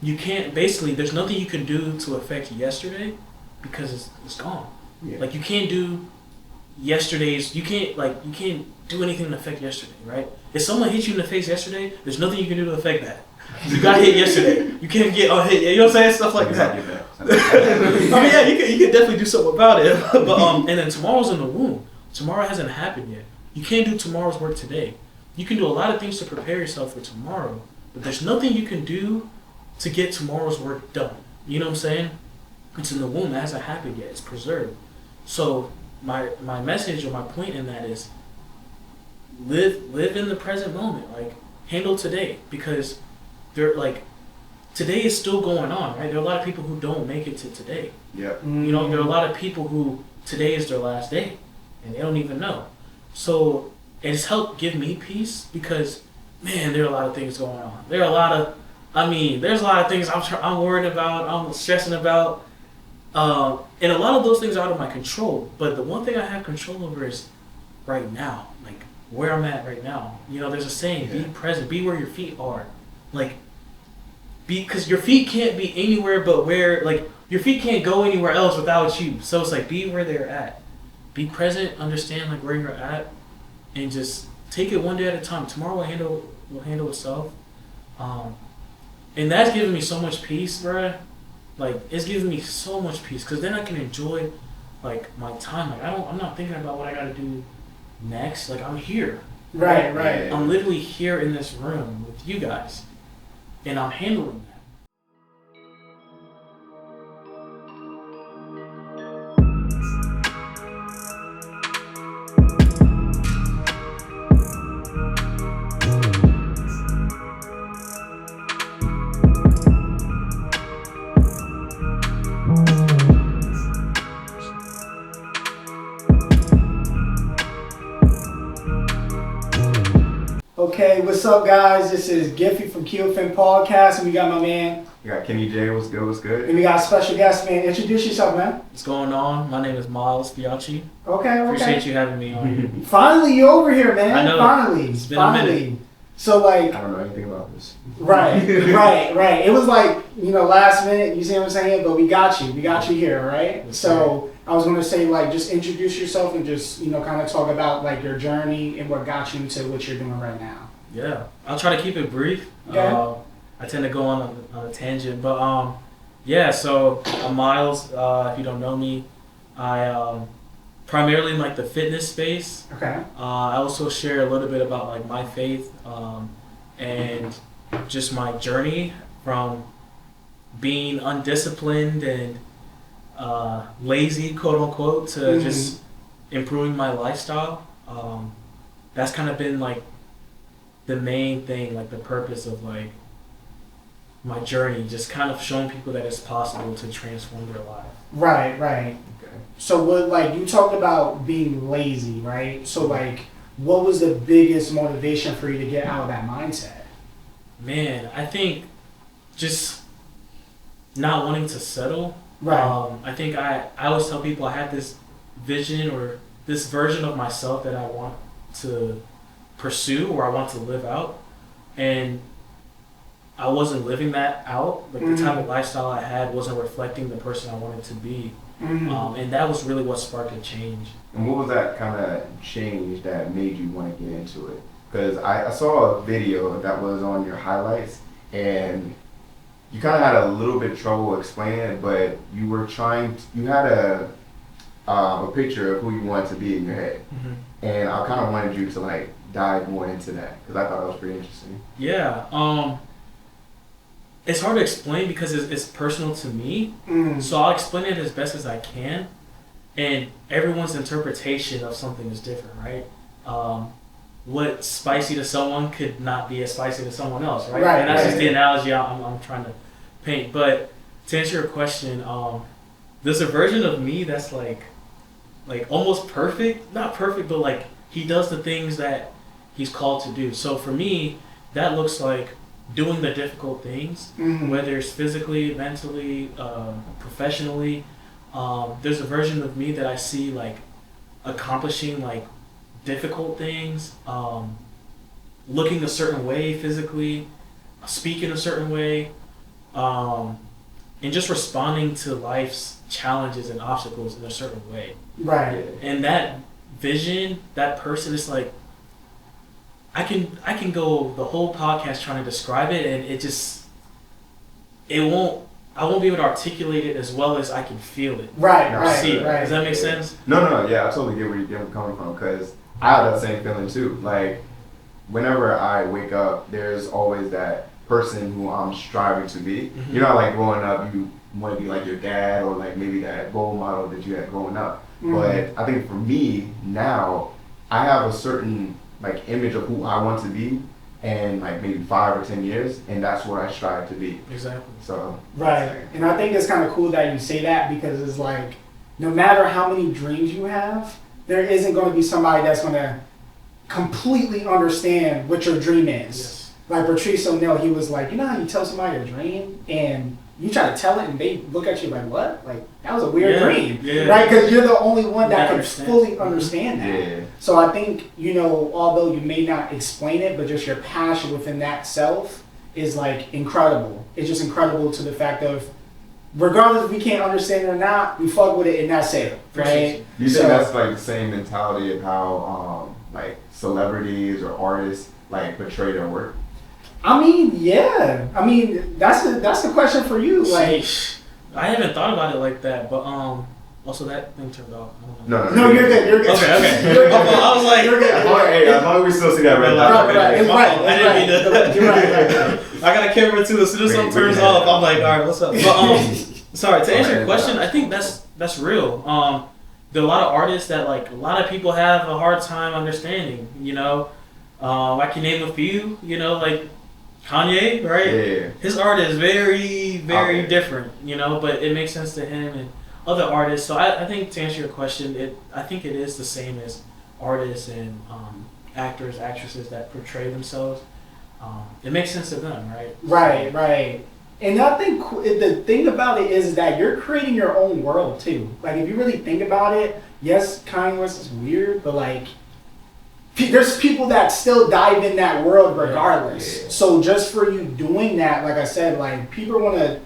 you can't, basically, there's nothing you can do to affect yesterday because it's gone. Yeah. Like, you can't do yesterday's, you can't do anything to affect yesterday, right? If someone hit you in the face yesterday, there's nothing you can do to affect that. You got hit yesterday. You can't get hit. You know what I'm saying? Stuff like that. I mean, yeah, you can definitely do something about it. But and then tomorrow's in the womb. Tomorrow hasn't happened yet. You can't do tomorrow's work today. You can do a lot of things to prepare yourself for tomorrow, but there's nothing you can do to get tomorrow's work done. You know what I'm saying? It's in the womb. It hasn't happened yet. It's preserved. So my message or my point in that is live in the present moment. Like, handle today, because today is still going on, right? There are a lot of people who don't make it to today. Yeah. You know, there are a lot of people who today is their last day and they don't even know. So it's helped give me peace because, man, there are a lot of things going on. There's a lot of things I'm worried about, I'm stressing about. And a lot of those things are out of my control. But the one thing I have control over is right now, like where I'm at right now. You know, there's a saying, be present, be where your feet are. Like, because your feet can't be anywhere but where, like, your feet can't go anywhere else without you. So it's like, be where they're at. Be present, understand like where you're at, and just take it one day at a time. Tomorrow will handle itself. And that's giving me so much peace, bruh. Like, it's giving me so much peace, because then I can enjoy, like, my time. Like, I'm not thinking about what I gotta do next. Like, I'm here. Right. I'm literally here in this room with you guys, and I'm handling that. Okay, what's up, guys? This is Giffy from QFM Podcast, and we got my man. We got Kenny J. What's good? And we got a special guest, man. Introduce yourself, man. What's going on? My name is Myles Fiatsi. Okay. Appreciate you having me on here. Finally, you're over here, man. I know. Finally. It's been a minute. So, like... I don't know anything about this. Right. It was like, last minute, you see what I'm saying? But we got you. We got you here, right? That's so... Right. I was going to say, like, just introduce yourself and just, kind of talk about, like, your journey and what got you into what you're doing right now. Yeah, I'll try to keep it brief. Okay. I tend to go on a tangent, but so I'm Myles. If you don't know me, I primarily in like the fitness space. Okay. I also share a little bit about like my faith and just my journey from being undisciplined and lazy, quote unquote, to just improving my lifestyle. That's kind of been like the main thing, like the purpose of like my journey, just kind of showing people that it's possible to transform their life. Right. Okay. So what, like, you talked about being lazy, right? So like, what was the biggest motivation for you to get out of that mindset? Man, I think just not wanting to settle. Right. I think I always tell people I have this vision or this version of myself that I want to pursue or I want to live out, and I wasn't living that out. Like the type of lifestyle I had wasn't reflecting the person I wanted to be, and that was really what sparked a change. And what was that kind of change that made you want to get into it? Because I saw a video that was on your highlights, and you kind of had a little bit of trouble explaining it, but you had a picture of who you wanted to be in your head, and I kind of wanted you to like dive more into that because I thought it was pretty interesting. Yeah, it's hard to explain because it's personal to me, so I'll explain it as best as I can, and everyone's interpretation of something is different, right? What's spicy to someone could not be as spicy to someone else, right? And that's just the analogy I'm trying to paint. But to answer your question, there's a version of me that's like almost perfect, not perfect, but like he does the things that he's called to do. So for me, that looks like doing the difficult things, whether it's physically, mentally, professionally. There's a version of me that I see like accomplishing like difficult things, looking a certain way physically, speaking a certain way, and just responding to life's challenges and obstacles in a certain way. Right. And that vision, that person is like, I can go the whole podcast trying to describe it, and I won't be able to articulate it as well as I can feel it. Right. See it. Right. Does that make sense? No, yeah, I totally get where you're coming from, because I have that same feeling too. Like, whenever I wake up, there's always that person who I'm striving to be. Mm-hmm. You know, like growing up, you want to be like your dad, or like maybe that role model that you had growing up. Mm-hmm. But I think for me now, I have a certain like image of who I want to be in like maybe 5 or 10 years, and that's what I strive to be. Exactly. So right. And I think it's kind of cool that you say that, because it's like, no matter how many dreams you have, there isn't going to be somebody that's going to completely understand what your dream is. Yes. Like Patrice O'Neal, he was like, you know how you tell somebody a dream and you try to tell it and they look at you like, what? Like, that was a weird dream. Yeah. Right? Because you're the only one that can understand. fully understand that. yeah, So I think, you know, although you may not explain it, but just your passion within that self is like incredible. It's just incredible to the fact of, regardless if we can't understand it or not, we fuck with it and that's it, right? you think that's like the same mentality of how like celebrities or artists like portray their work? I mean, yeah. I mean, that's the question for you. Like, I haven't thought about it like that, but also that thing turned off. I don't know. no, you're good. You're good. Okay. You're good. I was like, you're good. As long as we still see that red light. Right. It's right. I didn't mean to. You're right. I got a camera too. As soon as something turns off, I'm like, all right, what's up? But sorry, to answer your question, I think that's real. There are a lot of artists that like a lot of people have a hard time understanding. You know, I can name a few. You know, like Kanye, right? Yeah. His art is very, very Okay. different. You know, but it makes sense to him and other artists. So I think to answer your question, I think it is the same as artists and actors, actresses that portray themselves. It makes sense to them, right? Right. And I think the thing about it is that you're creating your own world too. Like, if you really think about it, yes, Kanye West is weird, but like, there's people that still dive in that world regardless. Yeah. So just for you doing that, like I said, like, people are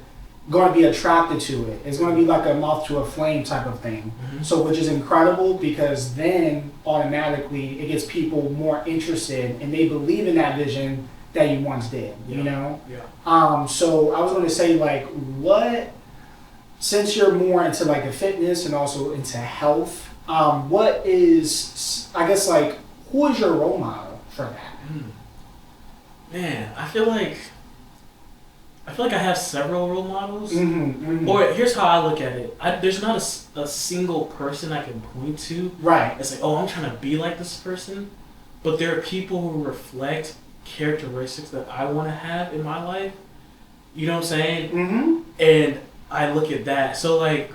going to be attracted to it. It's going to be like a moth to a flame type of thing. Mm-hmm. So, which is incredible, because then automatically it gets people more interested and they believe in that vision that you once did, you know? Yeah. So I was going to say, like, since you're more into like the fitness and also into health, what is, I guess, like, who is your role model for that? Man, I feel like I have several role models. Mm-hmm. Or here's how I look at it. There's not a single person I can point to. Right. It's like, oh, I'm trying to be like this person. But there are people who reflect characteristics that I want to have in my life. You know what I'm saying? Mm-hmm. And I look at that. So like,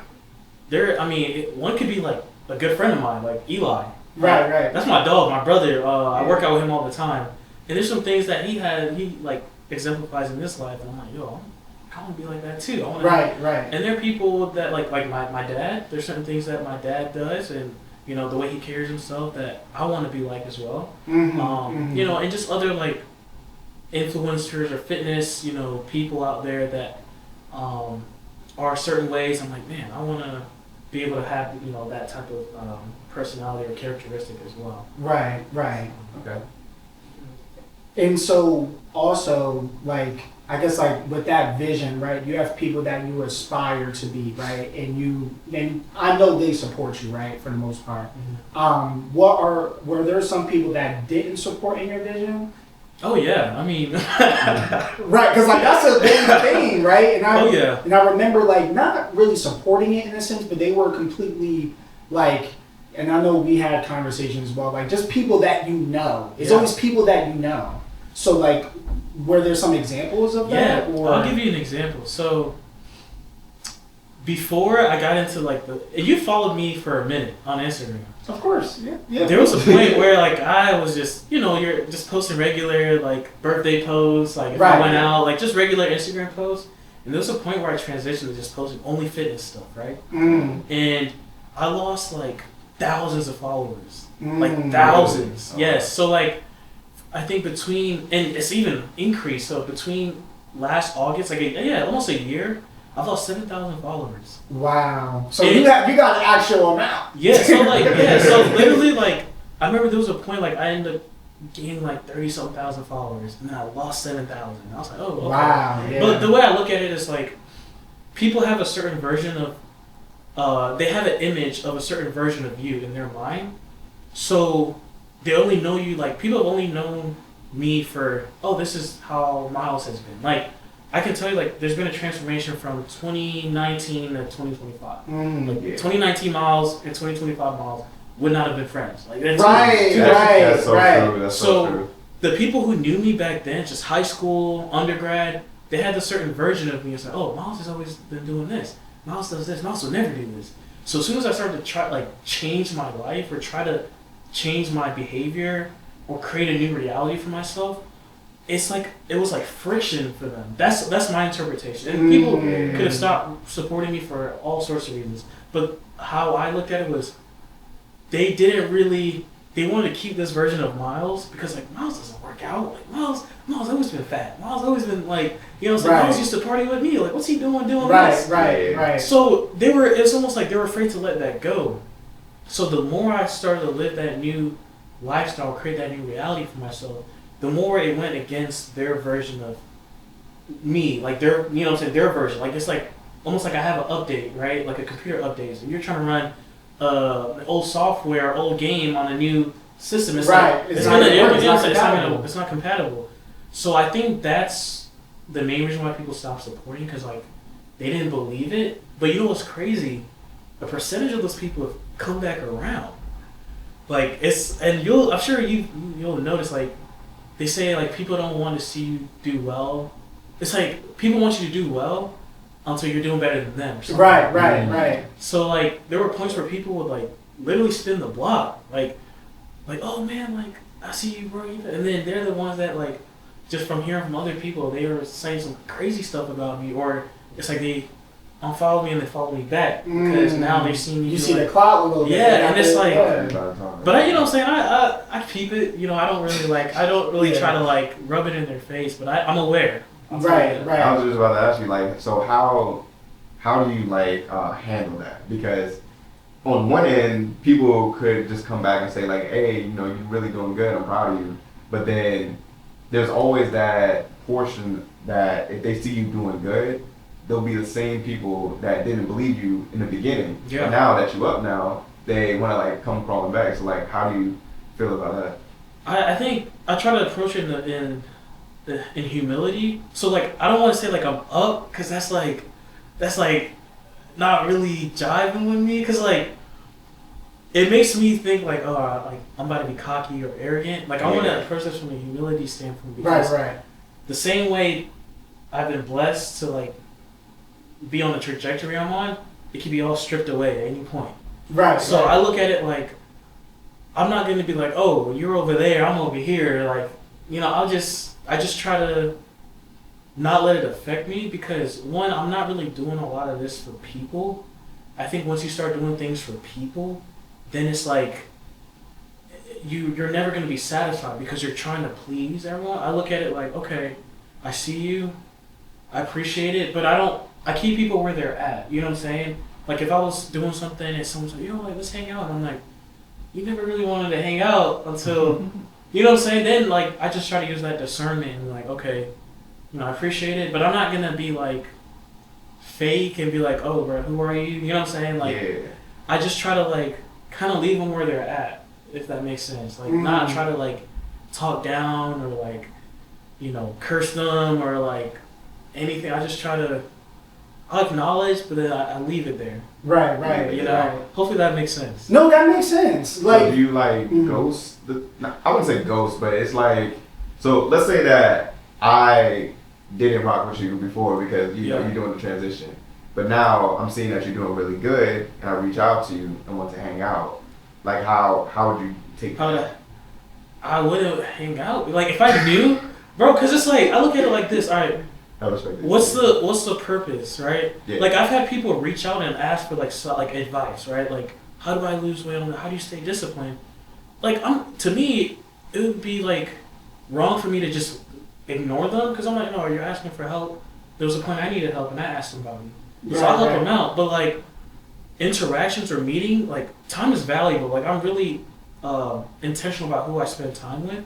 one could be like a good friend of mine, like Eli. Right. That's my dog, my brother. I work out with him all the time. And there's some things that he like exemplifies in this life, and I'm like, yo, I want to be like that too. I wanna Right. And there are people that like my dad. There's certain things that my dad does, and you know the way he carries himself that I want to be like as well. Mm-hmm. You know, and just other like influencers or fitness, you know, people out there that are certain ways. I'm like, man, I want to be able to have, you know, that type of personality or characteristic as well. Right. Okay. And so also, like, I guess, like, with that vision, right, you have people that you aspire to be, right, and I know they support you, right, for the most part. Mm-hmm. Were there some people that didn't support in your vision? Oh yeah, I mean, right, because like that's a big thing, right? And I remember like not really supporting it in a sense, but they were completely like, and I know we had conversations about like just people that you know. It's always people that you know. So like, were there some examples of that? Or? I'll give you an example. So before I got into like you followed me for a minute on Instagram. Of course, yeah. There was a point where like I was just, you know, you're just posting regular like birthday posts, like if I went out, like just regular Instagram posts. And there was a point where I transitioned to just posting only fitness stuff, right? And I lost like thousands of followers, like thousands. Yes. So like, I think and it's even increased. So between last August, almost a year, I've lost 7,000 followers. Wow. So you got an actual amount. Yeah. So so literally like I remember there was a point like I ended up gaining like 30-something thousand followers, and then I lost 7,000. I was like, oh, okay. Wow. Yeah. But the way I look at it is like people have a certain version of they have an image of a certain version of you in their mind, so they only know you like people have only known me for this is how Myles has been. Like I can tell you like there's been a transformation from 2019 to 2025. Like 2019 Myles and 2025 Myles would not have been friends. Like that's That's so true. That's so true. The people who knew me back then, just high school, undergrad, they had a certain version of me. It's like, oh, Myles has always been doing this. Myles does this. Myles will never do this. So as soon as I started to try like change my life or try to change my behavior or create a new reality for myself, it's like it was like friction for them. That's my interpretation. And people could have stopped supporting me for all sorts of reasons. But how I looked at it was they wanted to keep this version of Myles because like Myles doesn't work out. Like Myles always been fat. Myles always been like Myles used to party with me. Like what's he doing this? Right. So it's almost like they were afraid to let that go. So the more I started to live that new lifestyle, create that new reality for myself, the more it went against their version of me, like their version. Like it's like almost like I have an update, right? Like a computer updates, and you're trying to run an old software, old game on a new system. It's not compatible. So I think that's the main reason why people stopped supporting, because like they didn't believe it. But you know what's crazy? A percentage of those people have come back around. Like I'm sure you'll notice like they say like people don't want to see you do well. It's like people want you to do well until you're doing better than them. Right. So like there were points where people would like literally spin the block, like oh man, like I see you, bro, and then they're the ones that like just from hearing from other people they were saying some crazy stuff about me, or it's like they unfollow me and they follow me back because now they've seen me. You see the clout a little bit. Yeah, and it's like, but you know what I'm saying? I keep it. You know, I don't really try to like rub it in their face, but I'm aware. Right. I was just about to ask you, like, so how do you like handle that? Because on one end, people could just come back and say like, hey, you know, you're really doing good. I'm proud of you. But then there's always that portion that if they see you doing good, they'll be the same people that didn't believe you in the beginning. Yeah. But now that you're up now, they want to like come crawling back. So like, how do you feel about that? I think I try to approach it in humility. So like, I don't want to say like I'm up, because that's like not really jiving with me. Because like, it makes me think like, oh, like I'm about to be cocky or arrogant. Like I want to approach this from a humility standpoint. Because the same way I've been blessed to like be on the trajectory I'm on, it can be all stripped away at any point. So I look at it like, I'm not going to be like, oh, you're over there, I'm over here. Like, you know, I just try to not let it affect me, because one, I'm not really doing a lot of this for people. I think once you start doing things for people, then it's like you're never going to be satisfied because you're trying to please everyone. I look at it like, okay, I see you, I appreciate it, but I keep people where they're at. You know what I'm saying? Like if I was doing something and someone's like, like let's hang out, and I'm like, you never really wanted to hang out until, you know what I'm saying? Then like I just try to use that discernment and like, okay, you know, I appreciate it, but I'm not gonna be like fake and be like, oh bro, who are you? You know what I'm saying? Like I just try to like kind of leave them where they're at, if that makes sense. Like not try to like talk down or like, you know, curse them or like anything. I just try to, I'll acknowledge, but then I leave it there. Right. You know, hopefully that makes sense. No, that makes sense. Like, so do you like ghost? I wouldn't say ghost, but it's like, so let's say that I didn't rock with you before because you're doing the transition, but now I'm seeing that you're doing really good, and I reach out to you and want to hang out. Like how would you take that? I wouldn't hang out. Like if I knew, bro, because it's like I look at it like this. All right. What's the purpose, right? Yeah. Like I've had people reach out and ask for like advice, right? Like how do I lose weight? How do you stay disciplined? Like to me, it would be like wrong for me to just ignore them because I'm like, no, you're asking for help. There was a point I needed help and I asked them about it. So I'll help them out. But like interactions or meeting, like time is valuable. Like I'm really intentional about who I spend time with,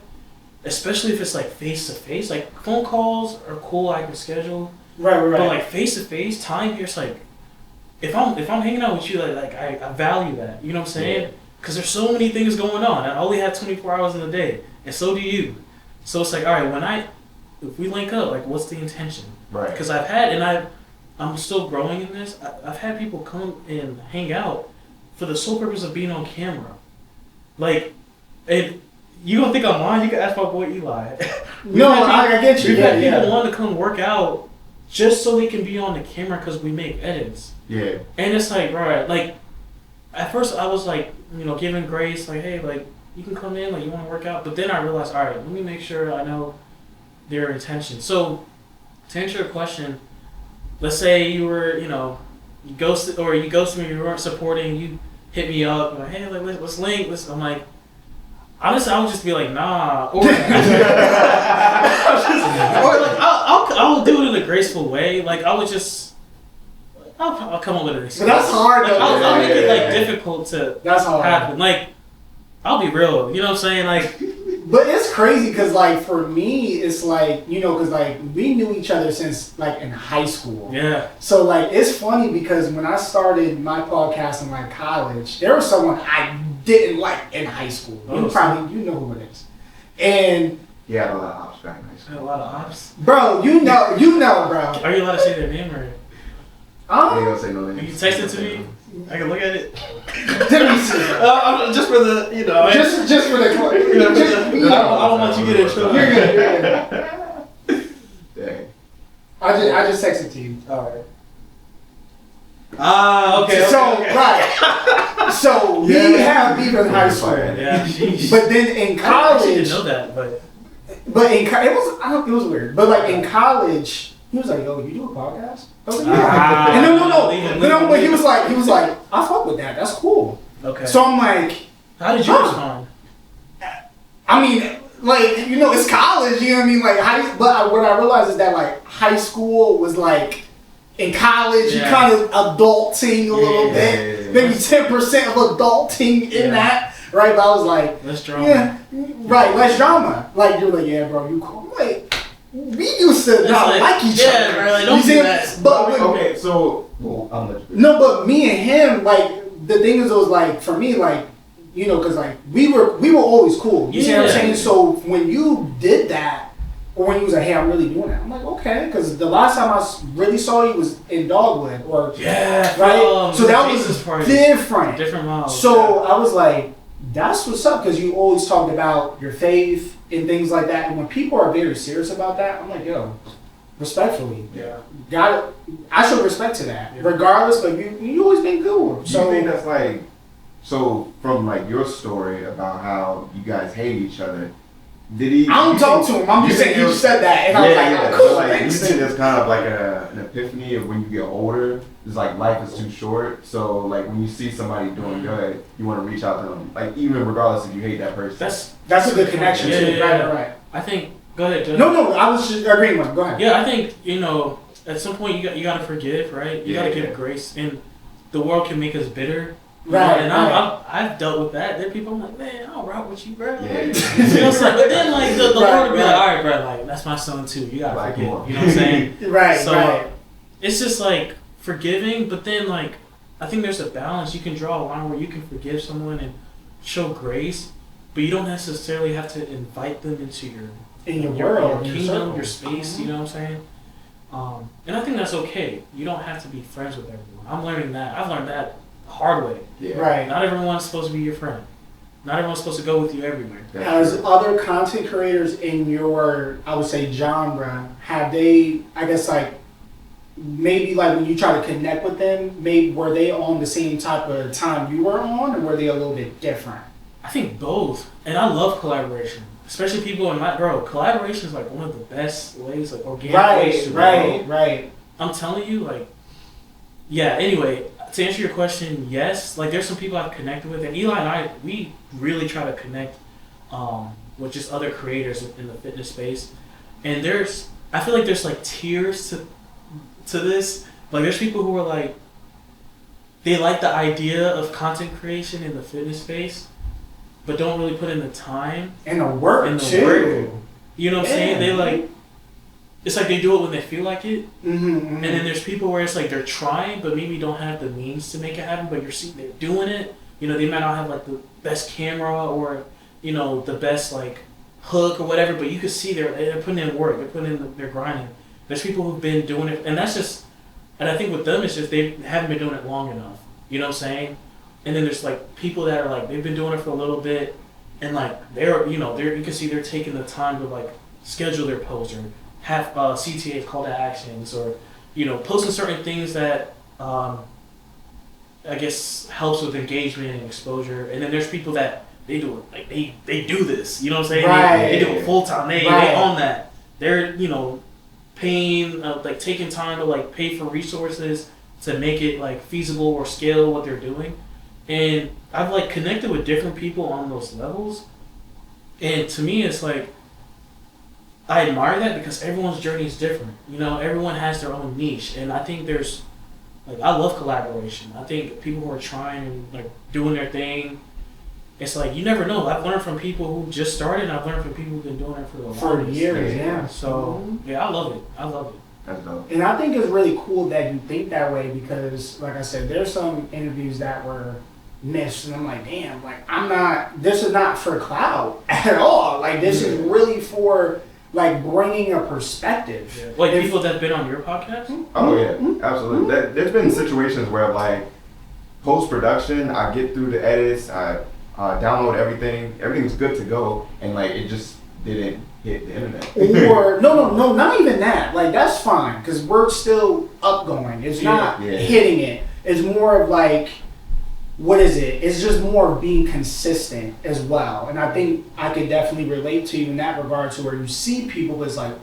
especially if it's like face to face. Like phone calls are cool, I can schedule. Right. But like face to face time, it's like if I'm hanging out with you, like I value that. You know what I'm saying? Because there's so many things going on. I only have 24 hours in a day, and so do you. So it's like, all right, if we link up, like what's the intention? Right. Because I'm still growing in this. I've had people come and hang out for the sole purpose of being on camera. Like, and you don't think I'm lying? You can ask my boy Eli. I get you. We've had people want to come work out just so they can be on the camera because we make edits. Yeah. And it's like, right, like, at first I was like, giving grace, like, hey, like, you can come in, like, you want to work out. But then I realized, all right, let me make sure I know their intention. So, to answer your question, let's say you were, you ghosted me, you weren't supporting, you hit me up, like, hey, like, let's link. I'm like, honestly, I would just be like, nah. Or like, I'll do it in a graceful way. Like, I would just, I'll come up with an excuse. But that's hard. Like, I'll make it, like, difficult to happen. Like, I'll be real. You know what I'm saying? Like, but it's crazy because, like, for me, it's like, because, like, we knew each other since, like, in high school. Yeah. So, like, it's funny because when I started my podcast in, like, college, there was someone I didn't like in high school. You know who it is. And he had a lot of ops back in high school. A lot of ops? Bro, you know, bro. Are you allowed to say their name or? I ain't gonna say no name. You can text it to me? I can look at it. Just for the, just for the, I don't want you to get in trouble. You're good. Dang. I just texted to you. All right. Okay. Right. So we have beef in high school. Yeah. But then in college, I didn't know that, but it was weird. But like in college, he was like, "Yo, you do a podcast?" I was like, "Yeah." No. But he was like, "I fuck with that. That's cool." Okay. So I'm like, how did you respond? I mean, like, it's college. You know what I mean? Like but what I realized is that like high school was like. In college, you kind of adulting a little bit, maybe 10% of adulting in that, right? But I was like, less drama. Yeah, right, less drama. Like, you're like, yeah, bro, you cool. Like, we used to not like each other. Yeah, bro, like, don't do that. But okay, so, I'll let you. No, but me and him, like, the thing is, it was like, for me, like, because like, we were always cool. You see what I'm saying? So, when you did that, or when he was like, hey, I'm really doing that. I'm like, okay, because the last time I really saw you was in Dogwood, right? So that was different. Different model. So I was like, that's what's up, because you always talked about your faith and things like that. And when people are very serious about that, I'm like, yo, respectfully, I show respect to that, regardless. But you always been cool. So you think that's like, so from like your story about how you guys hate each other. Did he? I don't talk to him. I'm just saying you said that, and I was like, oh, cool. Like, you think there's kind of like an epiphany of when you get older. It's like life is too short. So like when you see somebody doing good, you want to reach out to them. Like even regardless if you hate that person. That's a good connection too. Right. I think. Go ahead. Joe. No. I was just agreeing with him. Go ahead. Yeah, I think at some point you got to forgive, right? You got to give grace, and the world can make us bitter. Right, and I've dealt with that. There are people I'm like, man, I don't rock with you, bro. Yeah. But then like the Lord will be like, all right, bro, like that's my son too. You gotta forgive. You know what I'm saying? So it's just like forgiving, but then like I think there's a balance. You can draw a line where you can forgive someone and show grace, but you don't necessarily have to invite them into your world, your kingdom, your space. You know what I'm saying? And I think that's okay. You don't have to be friends with everyone. I'm learning that. I've learned that. Hard way. Yeah. Right. Not everyone's supposed to be your friend. Not everyone's supposed to go with you everywhere. As other content creators in your, I would say, genre, have they, I guess, like, maybe like when you try to connect with them, maybe were they on the same type of time you were on, or were they a little bit different? I think both. And I love collaboration. Especially people in collaboration is like one of the best ways, like organic ways to grow. Right. I'm telling you, like, anyway, to answer your question, yes. Like, there's some people I've connected with, and Eli and I, we really try to connect with just other creators in the fitness space. And I feel like there's like tiers to this. Like there's people who are like, they like the idea of content creation in the fitness space, but don't really put in the time and the work too. You know what I'm saying? They like, it's like they do it when they feel like it. And then there's people where it's like they're trying, but maybe don't have the means to make it happen. But they're doing it. You know, they might not have like the best camera or, you know, the best like hook or whatever. But you can see they're putting in work. They're grinding. There's people who've been doing it, and that's just. And I think with them, it's just they haven't been doing it long enough. You know what I'm saying? And then there's like people that are like they've been doing it for a little bit, and like you can see they're taking the time to like schedule their posts or have CTAs, call to actions, or you know posting certain things that I guess helps with engagement and exposure. And then there's people that they do it like they do this. You know what I'm saying? Right. They do it full time. They own that. They're paying like taking time to like pay for resources to make it like feasible or scale what they're doing. And I've like connected with different people on those levels, and to me it's like I admire that because everyone's journey is different. You know, everyone has their own niche, and I think there's like I love collaboration. I think people who are trying and like doing their thing, it's like you never know. I've learned from people who just started, and I've learned from people who've been doing it for years. Yeah. So yeah, I love it. That's dope. And I think it's really cool that you think that way because, like I said, there's some interviews that were missed, and I'm like, damn, like this is not for clout at all. Like this is really for like bringing a perspective. Yeah. Like people that have been on your podcast? Oh yeah, absolutely. There's been situations where like post-production, I get through the edits, I download everything's good to go, and like it just didn't hit the internet. Or no, not even that. Like that's fine because we're still upgoing. It's not hitting it. It's more of like, what is it? It's just more of being consistent as well. And I think I could definitely relate to you in that regard to where you see people as like,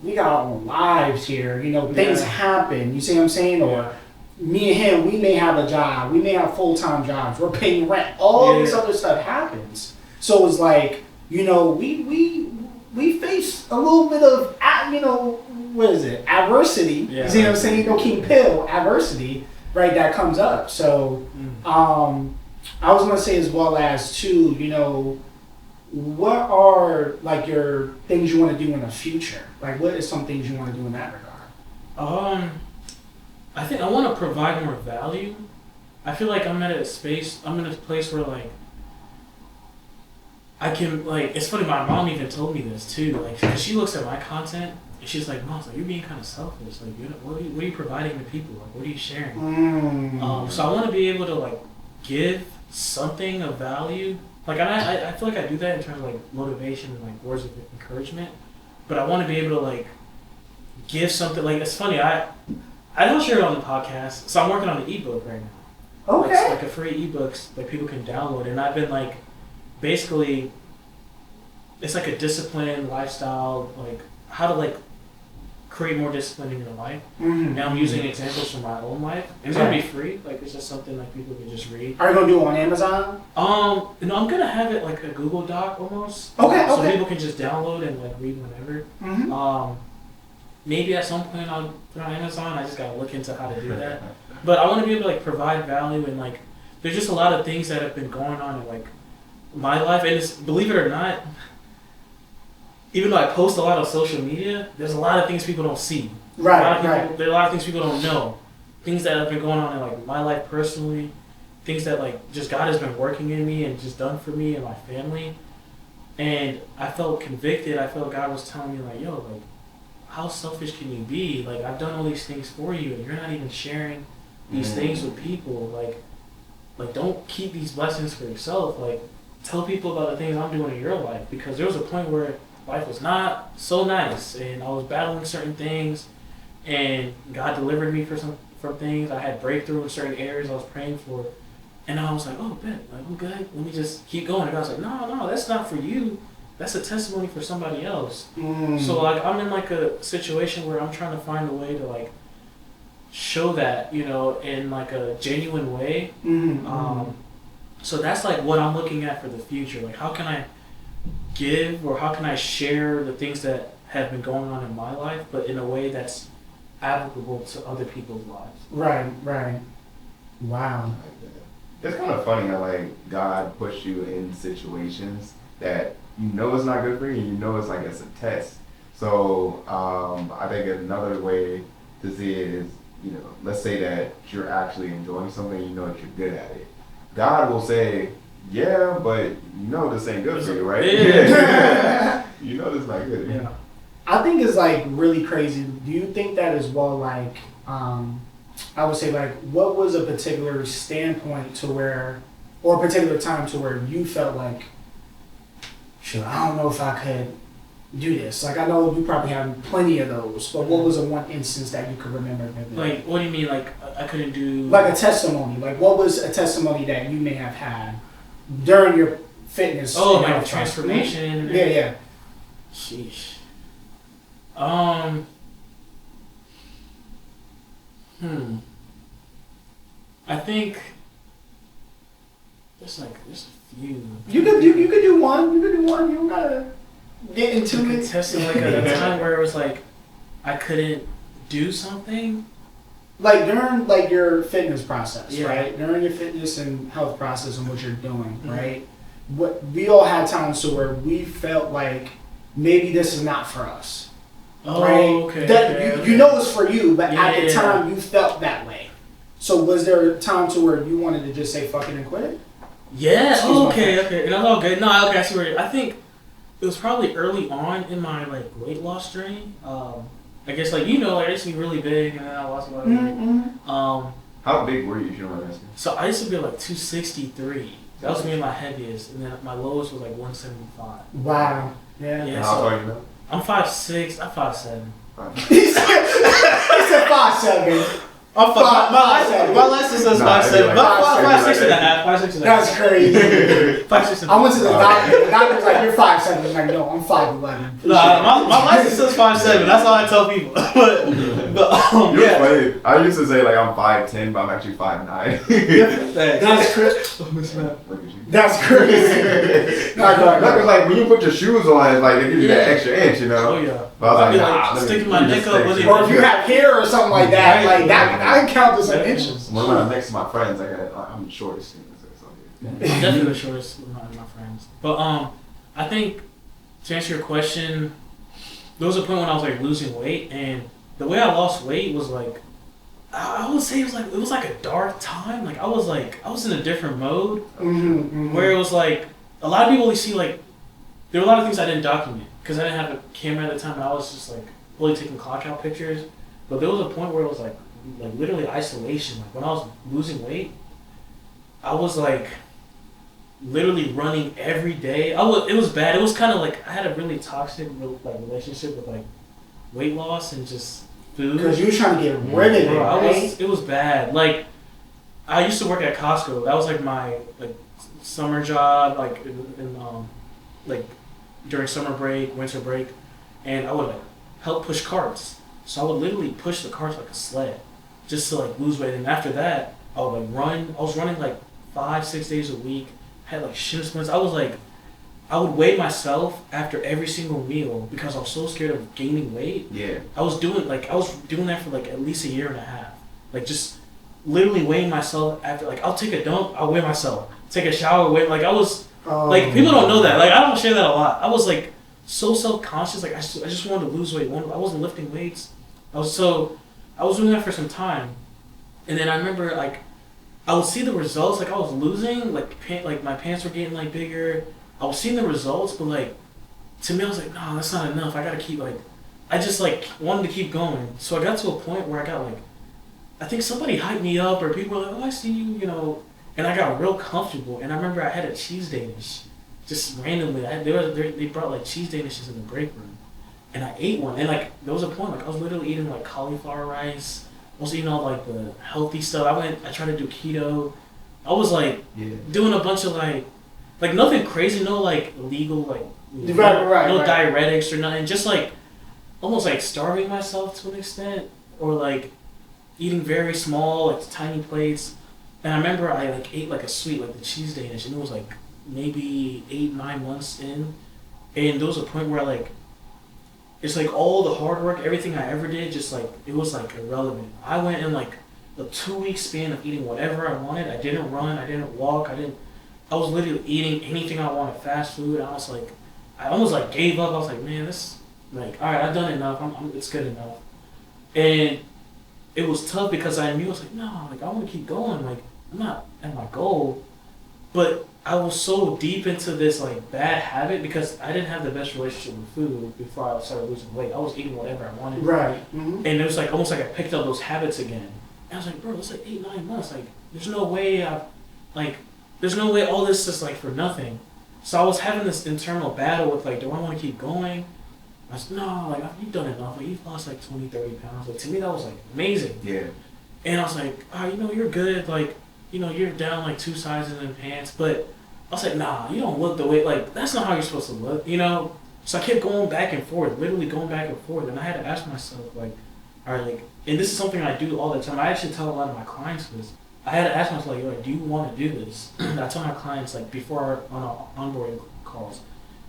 we got our own lives here. You know, things happen. You see what I'm saying? Or me and him, we may have a job. We may have full-time jobs. We're paying rent. All this other stuff happens. So it's like, you know, we face a little bit of, you know, what is it? Adversity. You see what I'm saying? No King Pill, adversity, right? That comes up. So, I was gonna say as well as too, you know, what are like your things you want to do in the future? Like, what is some things you want to do in that regard? I think I want to provide more value. I feel like I'm in a place where like I can like. It's funny. My mom even told me this too. Like, cause she looks at my content and she's like, "Mom, like you're being kind of selfish. Like, what are you providing to people? Like, what are you sharing?" So I want to be able to like give something of value. Like, I feel like I do that in terms of like motivation and like words of encouragement. But I want to be able to like give something. Like, it's funny. I don't share it on the podcast. So I'm working on an ebook right now. Okay. Like a free ebooks that people can download, and I've been like. Basically, it's like a discipline, lifestyle, like how to like create more discipline in your life. Now I'm using examples from my own life. It's gonna be free. Like it's just something like people can just read. Are you gonna do it on Amazon? No, I'm gonna have it like a Google Doc almost. Okay. So people can just download and like read whenever. Maybe at some point I'll put it on Amazon. I just gotta look into how to do that. But I want to be able to like provide value and like there's just a lot of things that have been going on in like my life, and it's, believe it or not, even though I post a lot on social media, there's a lot of things people don't see. Right. There are a lot of things people don't know. Things that have been going on in like my life personally, things that like just God has been working in me and just done for me and my family. And I felt convicted. I felt God was telling me like, yo, like, how selfish can you be? Like, I've done all these things for you, and you're not even sharing these things with people. Like, don't keep these blessings for yourself. Like, tell people about the things I'm doing in your life, because there was a point where life was not so nice and I was battling certain things and God delivered me from things. I had breakthrough in certain areas I was praying for, and I was like, oh, bet, like, I'm good. Let me just keep going. And God's like, no, that's not for you. That's a testimony for somebody else. So like I'm in like a situation where I'm trying to find a way to like show that, you know, in like a genuine way. So that's like what I'm looking at for the future. Like, how can I give, or how can I share the things that have been going on in my life, but in a way that's applicable to other people's lives. Right. Wow. It's kind of funny how like God puts you in situations that you know it's not good for you, and you know it's like it's a test. So I think another way to see it is, you know, let's say that you're actually enjoying something, you know that you're good at it. God will say, yeah, but you know this ain't good for you, right? Yeah. You know this is not good. Yeah. I think it's like really crazy. Do you think that as well? Like, I would say like, what was a particular standpoint to where, or a particular time to where you felt like, shit, I don't know if I could do this. Like, I know you probably have plenty of those, but what was the one instance that you could remember? Like, what do you mean? Like, I couldn't do... Like a testimony. Like, what was a testimony that you may have had during your fitness? Oh, like transformation? Yeah. Sheesh. I think there's a few. You could do one. You don't gotta get into it. Testing like a time where it was like I couldn't do something. Like during like your fitness process, yeah. Right? During your fitness and health process and what you're doing, right? What we all had times to where we felt like maybe this is not for us. Oh, right? okay. You know it's for you, but yeah, at the time you felt that way. So was there a time to where you wanted to just say fuck it and quit? Yeah. Okay. And I was all good. No, okay. I see where I think it was probably early on in my like weight loss journey. I guess like like I used to be really big and then I lost a lot of weight. How big were you? If you don't mind asking. So I used to be like 263. That was me my heaviest, and then my lowest was like 175. Wow. Yeah. How tall are you now? I'm 5'6". I'm 5'7". He said 5'7". I'm my license says 5'7". About 5'6" and a half. 5'6" and a half. That's crazy. 5'6" and a half. I went to the doctor. The doctor's like, you're 5'7". I'm like, no, I'm 5'11". Nah, my license says 5'7". That's all I tell people. but You're funny. I used to say like I'm 5'10", but I'm actually 5'9". That's crazy. Look at you. That's crazy. Look, like when you put your shoes on, it's like they give you that extra inch, you know. Oh yeah. But I was like sticking my neck up with it. Or if you have hair or something like that, like that, I count as some inches. When I'm next to my friends, I'm the shortest. I'm definitely the shortest of my friends. But I think to answer your question, there was a point when I was like losing weight, and the way I lost weight was like, I would say it was like a dark time. Like I was in a different mode where it was like a lot of people only see like there were a lot of things I didn't document because I didn't have a camera at the time. And I was just like really taking clock out pictures. But there was a point where it was like literally isolation. Like when I was losing weight, I was like literally running every day. It was bad. It was kind of like I had a really toxic relationship with like weight loss and just food. Because you were trying to get rid of it, right? It was bad. Like I used to work at Costco. That was like my like summer job, like in like during summer break, winter break, and I would like help push carts. So I would literally push the carts like a sled, just to like lose weight. And after that, I would like run. I was running like 5-6 days a week. Had like shin splints. I would weigh myself after every single meal because I was so scared of gaining weight. Yeah. I was doing that for like at least a year and a half. Like just literally weighing myself after like I'll take a dump, I'll weigh myself. Take a shower, weigh like I was like people don't know that. Like I don't share that a lot. I was like so self-conscious. Like I just wanted to lose weight. I wasn't lifting weights. I was doing that for some time, and then I remember like I would see the results. Like I was losing, like my pants were getting like bigger. I was seeing the results, but like to me I was like, no, that's not enough. I gotta keep like I just like wanted to keep going. So I got to a point where I got like I think somebody hyped me up or people were like, oh, I see you, you know, and I got real comfortable. And I remember I had a cheese Danish just randomly. They brought like cheese Danishes in the break room. And I ate one, and like there was a point like I was literally eating like cauliflower rice. I was eating all like the healthy stuff. I tried to do keto. I was like doing a bunch of like nothing crazy, no like illegal like no diuretics or nothing. Just like almost like starving myself to an extent, or like eating very small like tiny plates. And I remember I like ate like a sweet like the cheese Danish, and it was like maybe 8-9 months in, and there was a point where like it's like all the hard work, everything I ever did, just like, it was like irrelevant. I went in like a 2-week span of eating whatever I wanted. I didn't run, I didn't walk, I was literally eating anything I wanted, fast food. I was like, I almost like gave up. I was like, man, this, like, all right, I've done enough. It's good enough. And it was tough because I knew, I was like, no, like, I want to keep going. Like, I'm not at my goal. But I was so deep into this, like, bad habit because I didn't have the best relationship with food before I started losing weight. I was eating whatever I wanted. Right. Mm-hmm. And it was like, almost like I picked up those habits again. And I was like, bro, it's like 8-9 months. Like, there's no way all this is like for nothing. So I was having this internal battle with like, do I want to keep going? I said, no, like, you've done enough. Like, you've lost like 20, 30 pounds. Like, to me, that was like amazing. Yeah. And I was like, you're good. Like, you're down like 2 sizes in pants. But I was like, nah, you don't look the way, like, that's not how you're supposed to look, So I kept going back and forth, literally going back and forth. And I had to ask myself, like, all right, like, and this is something I do all the time. I actually tell a lot of my clients this. I had to ask myself, like, do you want to do this? I tell my clients, like, before on onboarding calls,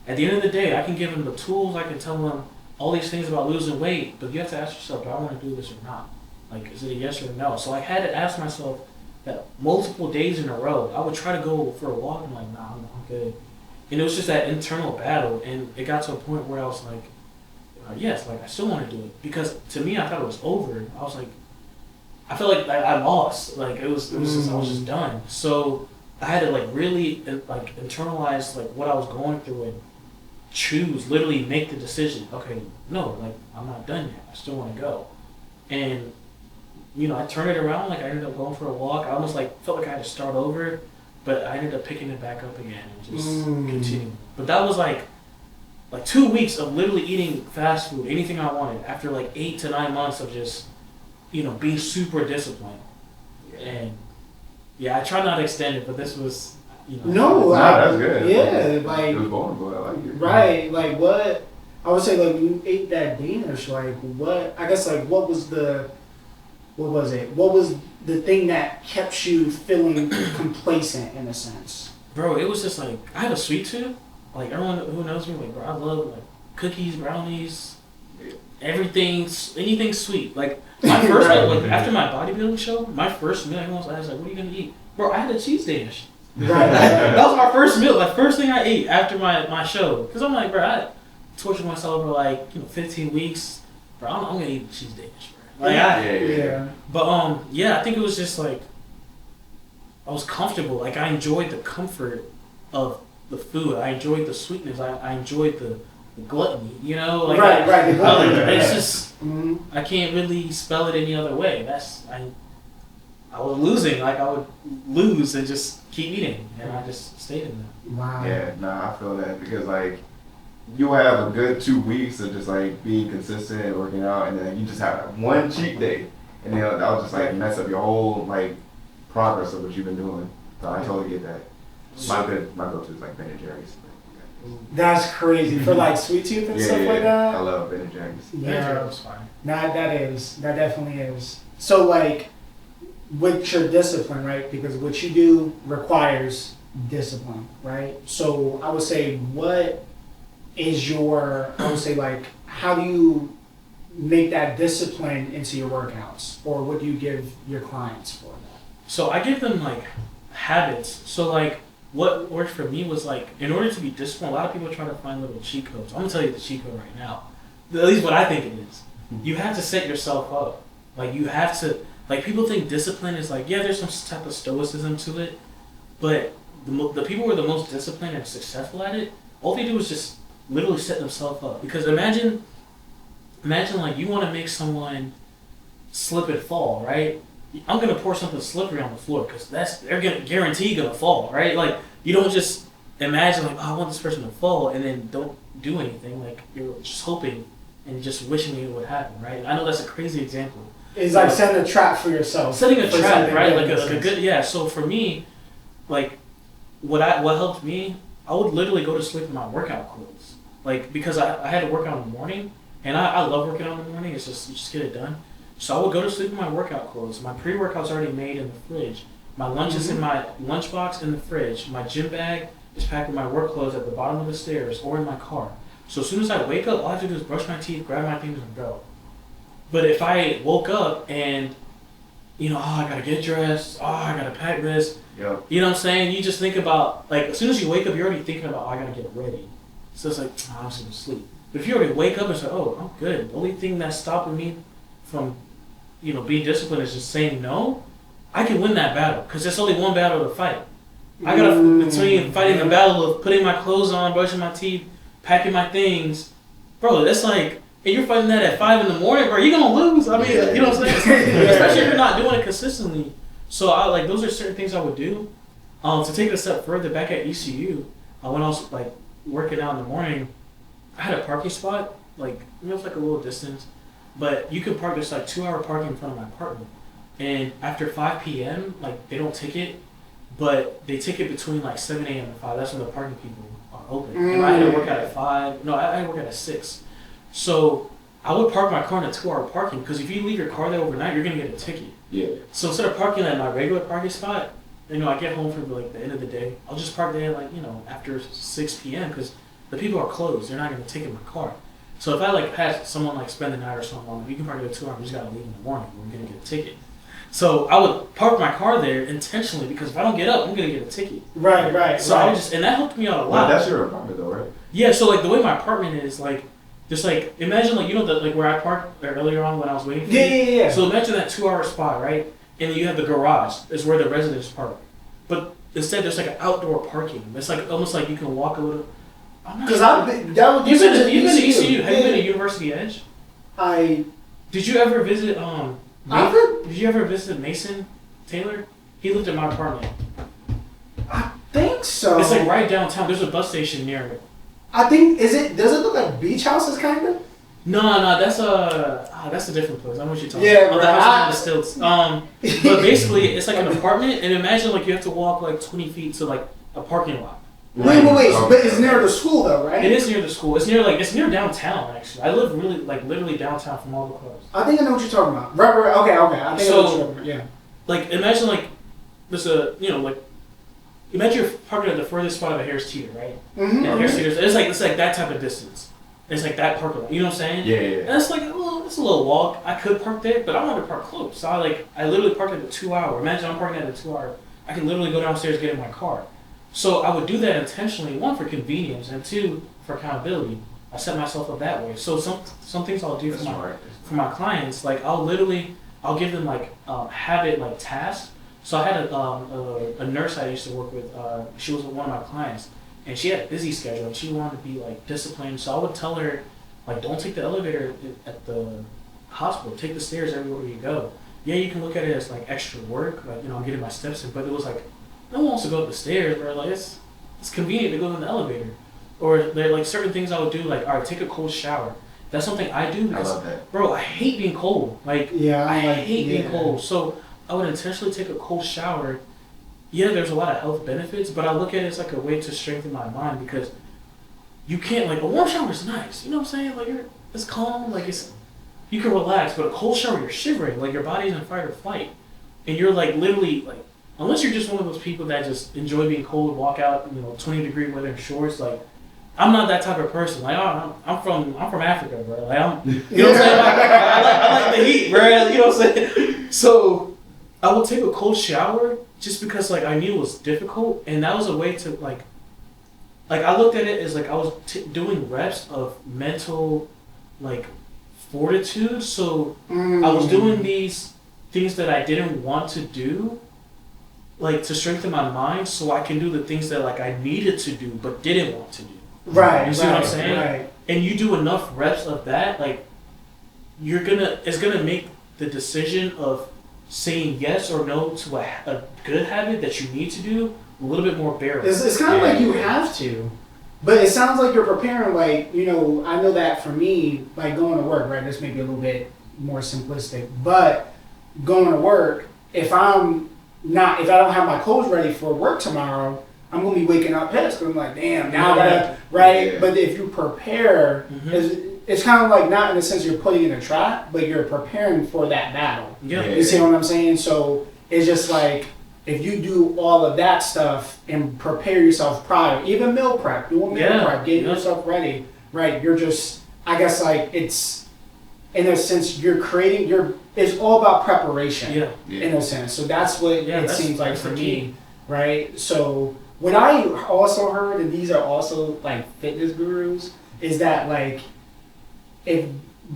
at the end of the day, I can give them the tools, I can tell them all these things about losing weight, but you have to ask yourself, do I want to do this or not? Like, is it a yes or a no? So I had to ask myself that multiple days in a row. I would try to go for a walk and like, nah, I'm good. And it was just that internal battle, and it got to a point where I was like, yes, like, I still want to do it. Because to me, I thought it was over. I was like, I felt like I lost. Like, it was just, I was just done. So I had to like really like internalize like what I was going through and choose, literally make the decision. Okay, no, like, I'm not done yet. I still want to go. And I turned it around. Like, I ended up going for a walk. I almost like felt like I had to start over, but I ended up picking it back up again and just continuing. But that was like 2 weeks of literally eating fast food, anything I wanted, after like 8 to 9 months of just being super disciplined. And I tried not to extend it, but this was, No, that's good. Yeah, like, it was vulnerable. I like it. Right, like, what I would say, like, when you ate that Danish, like, what was the thing that kept you feeling complacent in a sense? Bro, it was just like, I have a sweet tooth. Like, everyone who knows me, like, bro, I love like cookies, brownies, anything sweet. Like, my first, like, after my bodybuilding show, my first meal, everyone was like, what are you gonna eat? Bro, I had a cheese Danish. Right. That was my first meal, like, first thing I ate after my show. Because I'm like, bro, I tortured myself for like 15 weeks. Bro, I'm gonna eat cheese Danish, bro. Like, But I think it was just like, I was comfortable. Like, I enjoyed the comfort of the food. I enjoyed the sweetness. I enjoyed the gluttony, Like, right. The gluttony. It's just, I can't really spell it any other way. I was losing. Like, I would lose and just keep eating, and I just stayed in there. Wow. Yeah, I feel that because like you'll have a good 2 weeks of just like being consistent and working out, and then you just have one cheat day, and then that'll just like mess up your whole like progress of what you've been doing. So I totally get that. My go-to is like Ben and Jerry's. That's crazy for like sweet tooth and stuff like that. I love Ben and Jerry's. Yeah, that's fine. That definitely is. So like, with your discipline, right? Because what you do requires discipline, right? So I would say, what is like, how do you make that discipline into your workouts, or what do you give your clients for that? So I give them like habits. So like, what worked for me was like, in order to be disciplined, a lot of people try to find little cheat codes. I'm gonna tell you the cheat code right now. At least what I think it is. You have to set yourself up. Like, you have to, like, people think discipline is like, there's some type of stoicism to it, but the people who are the most disciplined and successful at it, all they do is just literally set themselves up. Because imagine like, you want to make someone slip and fall, right? I'm gonna pour something slippery on the floor because they're guaranteed gonna fall, right? Like, you don't just imagine like, I want this person to fall and then don't do anything. Like, you're just hoping and just wishing it would happen, right? I know that's a crazy example. It's like setting a trap for yourself. Setting a trap, right? Like a good, So for me, like, what helped me, I would literally go to sleep in my workout clothes. Like, because I had to work out in the morning, and I love working out in the morning. It's just, you just get it done. So I would go to sleep in my workout clothes. My pre-workout's already made in the fridge. My lunch is in my lunchbox in the fridge. My gym bag is packed with my work clothes at the bottom of the stairs or in my car. So as soon as I wake up, all I have to do is brush my teeth, grab my things, and go. But if I woke up and, I gotta get dressed, I gotta pack this, Yep. You know what I'm saying? You just think about, like, as soon as you wake up, you're already thinking about, I gotta get ready. So it's like, I'm just gonna sleep. But if you already wake up and say, I'm good. The only thing that's stopping me from, being disciplined is just saying no, I can win that battle. Because there's only one battle to fight. I gotta, between fighting the battle of putting my clothes on, brushing my teeth, packing my things, bro, that's like, and you're fighting that at 5 a.m, bro, you're gonna lose. I mean, you know what I'm saying? Especially if you're not doing it consistently. So those are certain things I would do. To take it a step further, back at ECU, when I was like working out in the morning, I had a parking spot, like, it was like a little distance, but you could park, there's like 2-hour parking in front of my apartment. And after 5 p.m, like, they don't ticket, but they ticket between like 7 a.m. and 5. That's when the parking people are open. And I had to work out at 5. No, I had to work out at 6. So I would park my car in a 2-hour parking, because if you leave your car there overnight, you're gonna get a ticket. Yeah. So instead of parking at my regular parking spot, I get home for like the end of the day, I'll just park there like, after 6 p.m. because the people are closed. They're not gonna ticket my car. So if I like had someone like spend the night or something, you can park there 2 hours. You just gotta leave in the morning. We're gonna get a ticket. So I would park my car there intentionally, because if I don't get up, I'm gonna get a ticket. Right. So I would and that helped me out a lot. But that's your apartment though, right? Yeah. So like the way my apartment is, like, just like imagine like where I parked earlier on when I was waiting for you. Yeah. So imagine that 2-hour spot, right? And then you have the garage. Is where the residents park. But instead, there's like an outdoor parking. It's like almost like you can walk a little. Because I've been. You've been to ECU. Have you been to University Edge? Did you ever visit? Did you ever visit Mason Taylor? He lived in my apartment. I think so. It's like right downtown. There's a bus station near it. I think does it look like beach houses kind of? No, that's a different place. I know what you're talking about. Yeah, The house on the stilts. But basically, it's like an apartment, and imagine like you have to walk like 20 feet to like a parking lot. Wait. But it's near the school though, right? It is near the school. It's near downtown actually. I live really literally downtown from all the clubs. I think I know what you're talking about. Right. Okay. I think I know what you're talking about. Yeah. Like imagine like there's a imagine you're parking at the furthest spot of a Harris Teeter, right? Mm-hmm. And Harris Teeter, it's like that type of distance. It's like that parking lot. You know what I'm saying? Yeah. And it's like it's a little walk. I could park there, but I wanted to park close. So I literally parked at the 2-hour. Imagine I'm parking at the 2-hour. I can literally go downstairs, get in my car. So I would do that intentionally, 1 for convenience, and 2 for accountability. I set myself up that way. So some things I'll do for my clients, like I'll give them like habit like tasks. So I had a nurse I used to work with. She was one of my clients, and she had a busy schedule, and she wanted to be like disciplined. So I would tell her, like, don't take the elevator at the hospital. Take the stairs everywhere you go. Yeah, you can look at it as like extra work, like I'm getting my steps in, but it was like no one wants to go up the stairs, bro. Like it's convenient to go in the elevator. Or there like certain things I would do, like all right, take a cold shower. That's something I do because, I love that. Bro, I hate being cold. Like I hate being cold. So I would intentionally take a cold shower. Yeah, there's a lot of health benefits, but I look at it as like a way to strengthen my mind, because you can't, like, a warm shower is nice. You know what I'm saying? Like it's calm, like you can relax, but a cold shower you're shivering, like your body's in fight or flight, and you're like literally like, unless you're just one of those people that just enjoy being cold, walk out 20-degree weather in shorts, like. I'm not that type of person. Like I'm from Africa, bro. Like you know what I'm saying? I like the heat, bro. You know what I'm saying? So I would take a cold shower just because like I knew it was difficult, and that was a way to like I looked at it as like I was doing reps of mental like fortitude. So I was doing these things that I didn't want to do, like to strengthen my mind, so I can do the things that like I needed to do but didn't want to do. Right. You see what I'm saying? Right. And you do enough reps of that, like it's gonna make the decision of saying yes or no to a good habit that you need to do a little bit more bearable. It's kind of like you have to, but it sounds like you're preparing. Like I know that for me, like going to work, right? This may be a little bit more simplistic, but going to work, if I don't have my clothes ready for work tomorrow, I'm gonna be waking up pissed. I'm like, damn, now I gotta, right? Yeah. But if you prepare, it's kind of like, not in the sense you're putting in a trap, but you're preparing for that battle. Yeah. You see what I'm saying? So it's just like, if you do all of that stuff and prepare yourself prior, even meal prep, do a meal prep, get yourself ready, right? You're just, I guess, like, it's, in a sense, you're creating, it's all about preparation, in a sense. So that's what it seems like for me, right? So what I also heard, and these are also, like, fitness gurus, is that, like,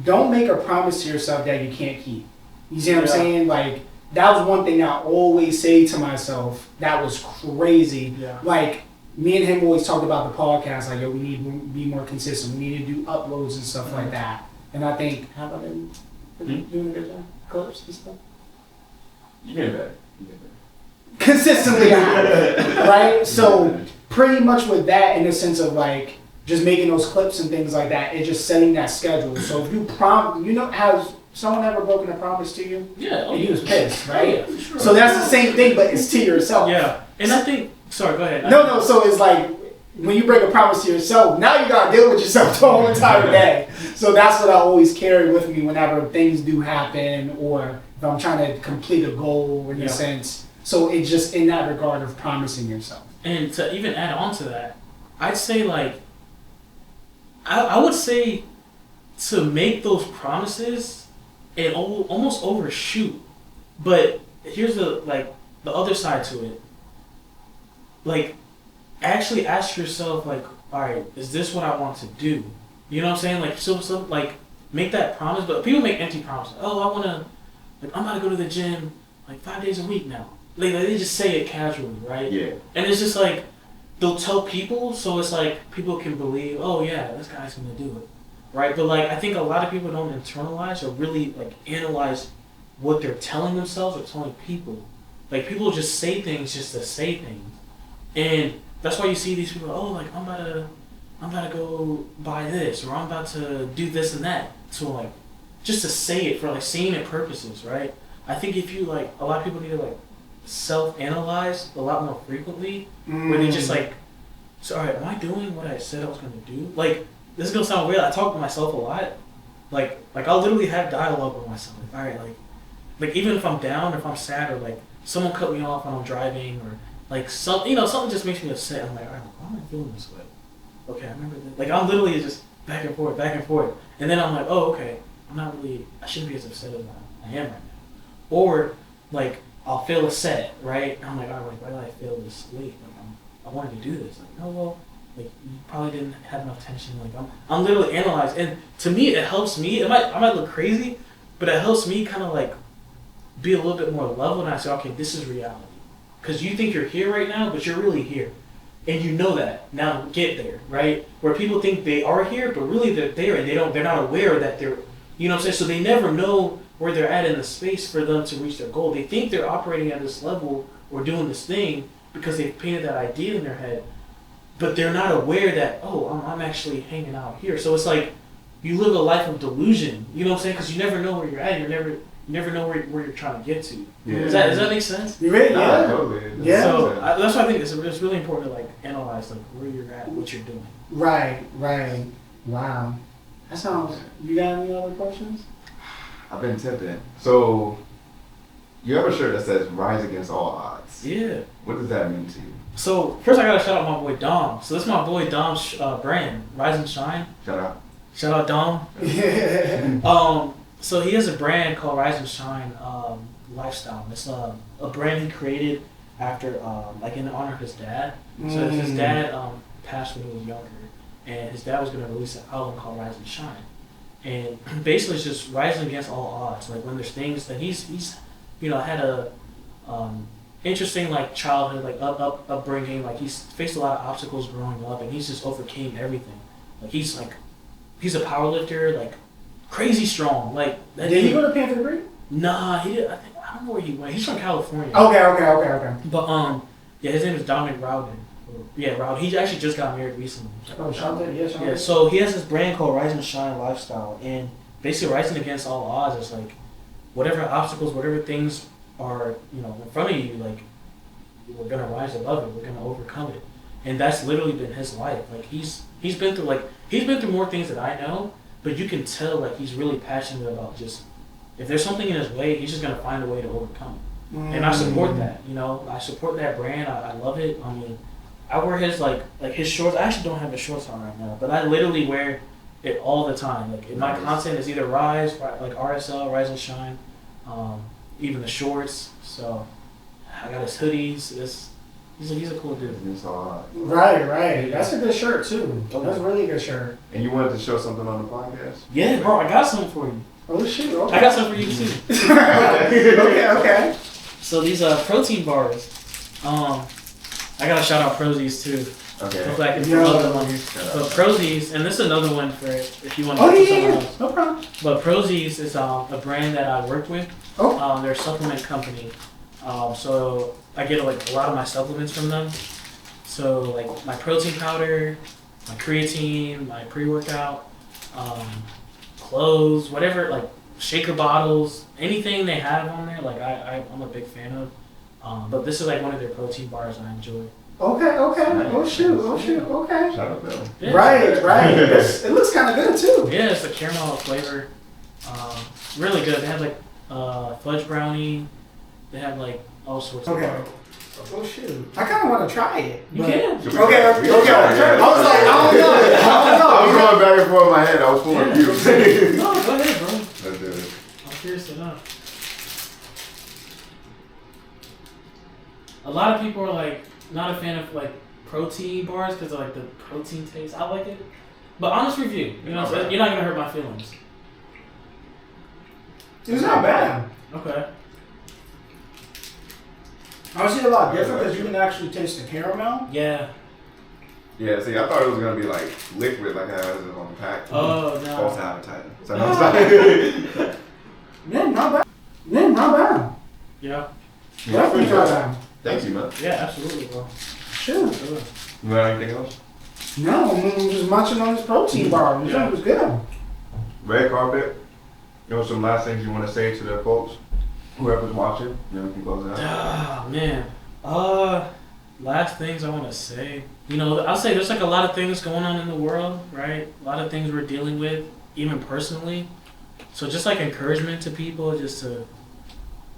don't make a promise to yourself that you can't keep. You see what I'm saying? Like, that was one thing I always say to myself that was crazy. Yeah. Like, me and him always talked about the podcast, like, yo, we need to be more consistent. We need to do uploads and stuff like that. And I think, have I been doing a good job? Clips and stuff? You get better. Consistently, right? So, pretty much with that, in the sense of, like, just making those clips and things like that, it's just setting that schedule. So, if you has someone ever broken a promise to you? Yeah. And you was pissed, right? Yeah, sure. So, that's the same thing, but it's to yourself. Yeah. And I think, sorry, go ahead. No, so it's like, when you break a promise to yourself, now you gotta deal with yourself the whole entire day. So that's what I always carry with me whenever things do happen, or if I'm trying to complete a goal in a sense. So it's just in that regard of promising yourself. And to even add on to that, I'd say, like, I would say to make those promises and almost overshoot. But here's the other side to it. Like, actually ask yourself, like, all right, is this what I want to do? You know what I'm saying? Like, so like, make that promise. But people make empty promises. Oh, I want to, like, I'm about to go to the gym, like, 5 days a week now. Like, they just say it casually, right? Yeah. And it's just like, they'll tell people, so it's like, people can believe, oh yeah, this guy's going to do it, right? But, like, I think a lot of people don't internalize or really, like, analyze what they're telling themselves or telling people. Like, people just say things just to say things. And that's why you see these people, oh, like, I'm about to go buy this, or I'm about to do this and that. So, like, just to say it for, like, saying it purposes, right? I think if you, like, a lot of people need to, like, self-analyze a lot more frequently, where they just, like, so, all right, am I doing what I said I was going to do? Like, this is going to sound weird. I talk to myself a lot. Like I'll literally have dialogue with myself. Like, all right, like, even if I'm down, or if I'm sad, or, like, someone cut me off when I'm driving, or, like, something just makes me upset. I'm like, all right, why am I feeling this way? Okay, I remember that. Like, I'm literally just back and forth. And then I'm like, oh, okay, I shouldn't be as upset as I am right now. Or, like, I'll feel upset, right? And I'm like, all right, why did I feel this late? Like, I wanted to do this. Like, oh, well, like, you probably didn't have enough tension. Like, I'm literally analyzing. And to me, it helps me. I might look crazy, but it helps me kind of, like, be a little bit more level, and I say, okay, this is reality. Because you think you're here right now, but you're really here. And you know that. Now get there, right? Where people think they are here, but really they're there, and they're not aware that they're, you know what I'm saying? So they never know where they're at in the space for them to reach their goal. They think they're operating at this level or doing this thing because they've painted that idea in their head, but they're not aware that, oh, I'm actually hanging out here. So it's like you live a life of delusion, you know what I'm saying? Because you never know where you're at. You never know where you're trying to get to. Yeah. Does that make sense? You're right. Yeah. Totally. Yeah. So that's why I think it's really important to, like, analyze, like, where you're at, what you're doing. Right. Wow. That sounds. You got any other questions? I've been tempted. So, you have a shirt that says "Rise Against All Odds." Yeah. What does that mean to you? So first, I gotta shout out my boy Dom. So this is my boy Dom's brand, Rise and Shine. Shout out Dom. So he has a brand called Rise and Shine Lifestyle. It's a brand he created after, like, in honor of his dad. So his dad passed when he was younger, and his dad was going to release an album called Rise and Shine. And basically it's just rising against all odds. Like, when there's things that he's had a interesting, like, childhood, like, upbringing. Like, he's faced a lot of obstacles growing up, and he's just overcame everything. Like, he's a power lifter, like, crazy strong. Like, did he go to Panther Creek? Nah, he did. I don't know where he went. He's from California. Okay. But yeah, his name is Dominic Rowden. Yeah, Rowden. He actually just got married recently. Oh, Shante, yes. Yeah, so he has this brand called Rise and Shine Lifestyle, and basically rising against all odds is, like, whatever obstacles, whatever things are, in front of you, like, we're gonna rise above it. We're gonna overcome it, and that's literally been his life. Like, he's been through more things than I know. But you can tell, like, he's really passionate about just, if there's something in his way, he's just going to find a way to overcome it. And I support that, I support that brand. I love it. I mean, I wear his like his shorts. I actually don't have his shorts on right now, but I literally wear it all the time. Like my content is either like RSL, Rise and Shine, even the shorts. So I got his hoodies. He's a cool dude. Right. That's a good shirt too. That's a really good shirt. And you wanted to show something on the podcast? Yeah, bro. I got something for you. Oh shit! Okay. I got something for you too. Okay. So these protein bars. I gotta shout out Prozis too. Okay. Hopefully I can promote them on here. But Prozis, and this is another one for if you want to do something else. No problem. But Prozis is a brand that I work with. They're a supplement company. So I get like a lot of my supplements from them. So like my protein powder, my creatine, my pre-workout, clothes, whatever, like shaker bottles, anything they have on there, like I'm a big fan of. But this is like one of their protein bars I enjoy. Okay. Oh shoot. Okay. Shout out Bill. Yeah. Right. It looks kind of good too. Yeah, it's a caramel flavor. Really good. They have like fudge brownie. They have like all sorts of stuff. Oh shoot. I kind of want to try it. You can. Okay. I was like, I don't know. I was going back and forth in my head. I was pulling you. No, go ahead, bro. Let's do it. I'm curious to know. A lot of people are like not a fan of like protein bars because of like the protein taste. I like it, but honest review. You know, you're not gonna hurt my feelings. It's not bad. Okay. I see a lot different because you can actually taste the caramel. Yeah. Yeah, see, I thought it was going to be like liquid, like how it was on the pack. Oh, no. False advertising. So no, it's Yeah, not bad. Yeah. Definitely not bad. Thank you, man. Yeah, absolutely, bro. Sure. You got anything else? No, I mean, I'm just munching on this protein bar. This one was good. Red carpet. You know, some last things you want to say to the folks? Whoever's watching, you can close it out. Ah, man. Last things I want to say. You know, I'll say there's like a lot of things going on in the world, right? A lot of things we're dealing with, even personally. So just like encouragement to people, just to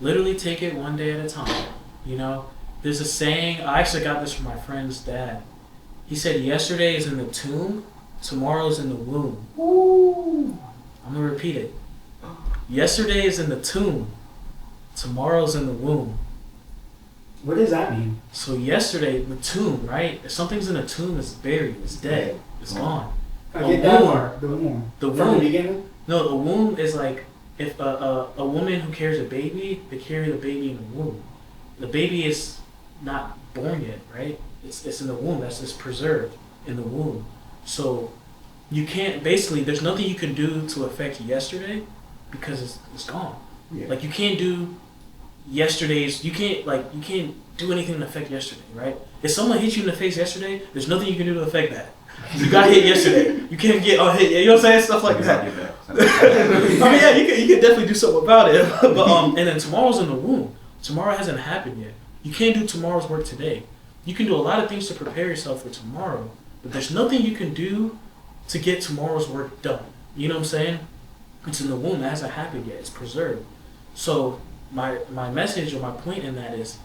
literally take it one day at a time. You know, there's a saying, I actually got this from my friend's dad. He said, yesterday is in the tomb, tomorrow's in the womb. Ooh. I'm going to repeat it. Yesterday is in the tomb, tomorrow's in the womb. What does that mean? So yesterday, the tomb, right? If something's in a tomb, it's buried, it's dead, it's gone. I get that part. The womb. The From womb. the beginning? No, the womb is like if a woman who carries a baby, they carry the baby in the womb. The baby is not born yet, right? It's in the womb. That's just preserved in the womb. So you can't, basically, there's nothing you can do to affect yesterday because it's gone. Yeah. Like you can't do yesterday's, you can't do anything to affect yesterday, right? If someone hit you in the face yesterday, there's nothing you can do to affect that. You got hit yesterday. You can't get hit. You know what I'm saying? Stuff like that. I mean, yeah, you can definitely do something about it. But and then tomorrow's in the womb. Tomorrow hasn't happened yet. You can't do tomorrow's work today. You can do a lot of things to prepare yourself for tomorrow, but there's nothing you can do to get tomorrow's work done. You know what I'm saying? It's in the womb. That hasn't happened yet. It's preserved. So my message or my point in that is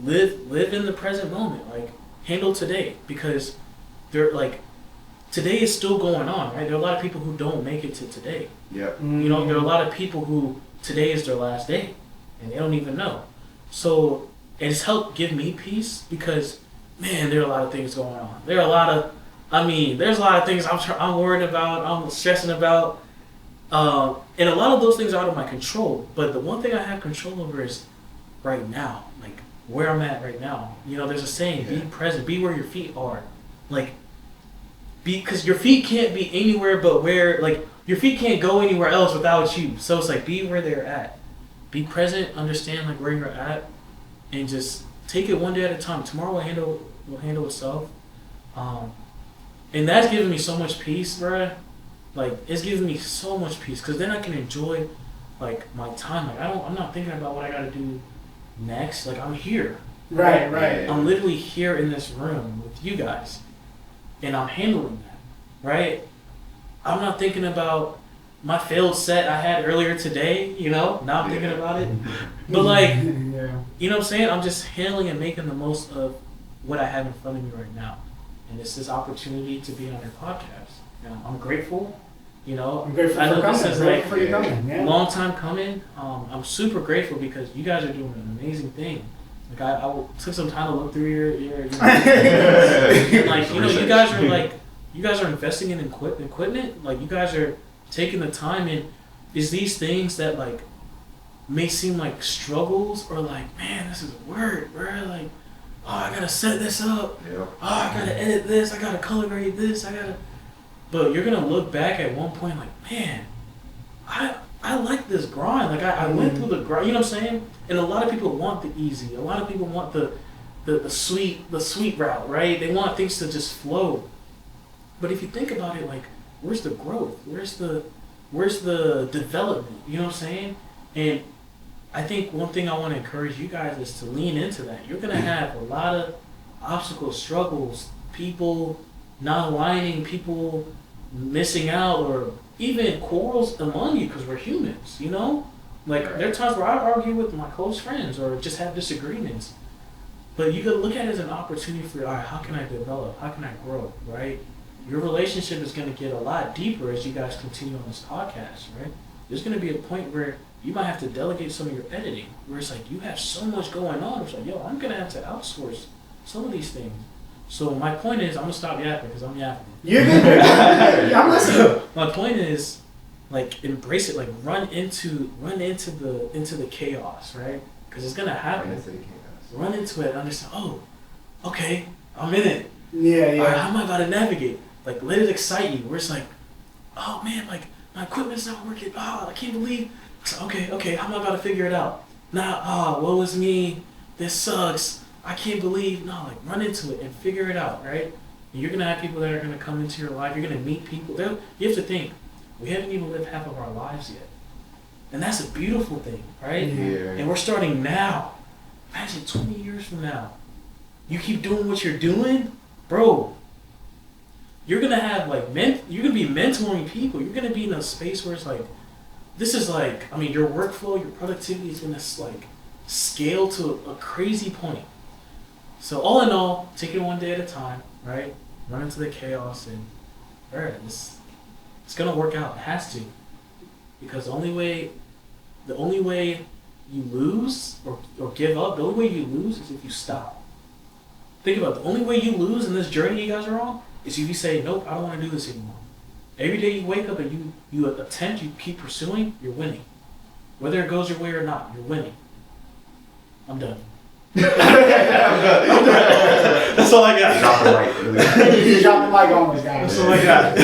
live in the present moment. Like handle today, because today is still going on, right? There are a lot of people who don't make it to today. Yeah. You know, there are a lot of people who today is their last day and they don't even know. So it's helped give me peace because, man, there are a lot of things going on. There's a lot of things I'm worried about, I'm stressing about. And a lot of those things are out of my control. But the one thing I have control over is right now, like where I'm at right now. You know, there's a saying, be present, be where your feet are. Like, because your feet can't be anywhere but where, like, your feet can't go anywhere else without you. So it's like, be where they're at. Be present, understand like where you're at, and just take it one day at a time. Tomorrow will handle itself. And that's giving me so much peace, bruh. Like, it's giving me so much peace, because then I can enjoy, like, my time. Like, I'm not thinking about what I gotta do next. Like, I'm here. Right. I'm literally here in this room with you guys, and I'm handling that, right? I'm not thinking about my failed set I had earlier today, you know? Now I'm thinking about it. But, like, you know what I'm saying? I'm just handling and making the most of what I have in front of me right now. And it's this opportunity to be on your podcast. I'm grateful. You know, I'm grateful I know for coming. this is like for you coming. Yeah. long time coming. I'm super grateful because you guys are doing an amazing thing. Like I took some time to look through your like you guys are investing in equipment. Like you guys are taking the time, and is these things that like may seem like struggles or like, man, this is work, bro. Like, oh, I gotta set this up. Yeah. Oh, I gotta edit this. I gotta color grade this. But you're gonna look back at one point like, man, I like this grind. Like I went through the grind. You know what I'm saying? And a lot of people want the easy. A lot of people want the sweet route, right? They want things to just flow. But if you think about it, like, where's the growth? Where's the development? You know what I'm saying? And I think one thing I want to encourage you guys is to lean into that. You're gonna have a lot of obstacles, struggles, people not aligning, people missing out, or even quarrels among you because we're humans, you know? Like, there are times where I argue with my close friends or just have disagreements. But you could look at it as an opportunity for, all right, how can I develop? How can I grow, right? Your relationship is going to get a lot deeper as you guys continue on this podcast, right? There's going to be a point where you might have to delegate some of your editing, where it's like you have so much going on. It's like, yo, I'm going to have to outsource some of these things. So my point is, I'm going to stop yapping because I'm yapping. You're good. I'm listening. My point is, like, embrace it, like run into the chaos, right? Because it's going to happen. Run into it and understand, oh, okay, I'm in it. Yeah. All right, how am I about to navigate? Like, let it excite you, where it's like, oh man, like, my equipment's not working. Oh, I can't believe. So, okay, how am I about to figure it out? Woe is me. This sucks. I can't believe. No, like, run into it and figure it out, right? And you're going to have people that are going to come into your life. You're going to meet people. You have to think, we haven't even lived half of our lives yet. And that's a beautiful thing, right? Yeah. And we're starting now. Imagine 20 years from now. You keep doing what you're doing, bro. You're going to have, like, you're going to be mentoring people. You're going to be in a space where it's like, this is like, I mean, your workflow, your productivity is going to, like, scale to a crazy point. So all in all, take it one day at a time, right? Run into the chaos and, all right, it's going to work out. It has to. Because the only way you lose or give up, the only way you lose is if you stop. Think about it. The only way you lose in this journey you guys are on is if you say, nope, I don't want to do this anymore. Every day you wake up and you attempt, you keep pursuing, you're winning. Whether it goes your way or not, you're winning. I'm done. That's all I got. Drop the mic. You drop the mic on us, guys. That's all I got.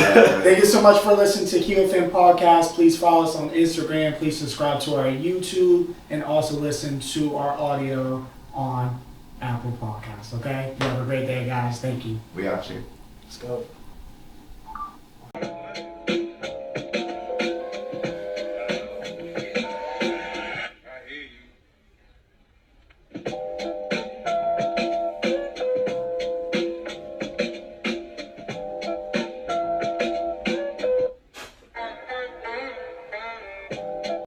Thank you so much for listening to QFM Podcast. Please follow us on Instagram. Please subscribe to our YouTube and also listen to our audio on Apple Podcasts. Okay? You have a great day, guys. Thank you. We out here. Let's go.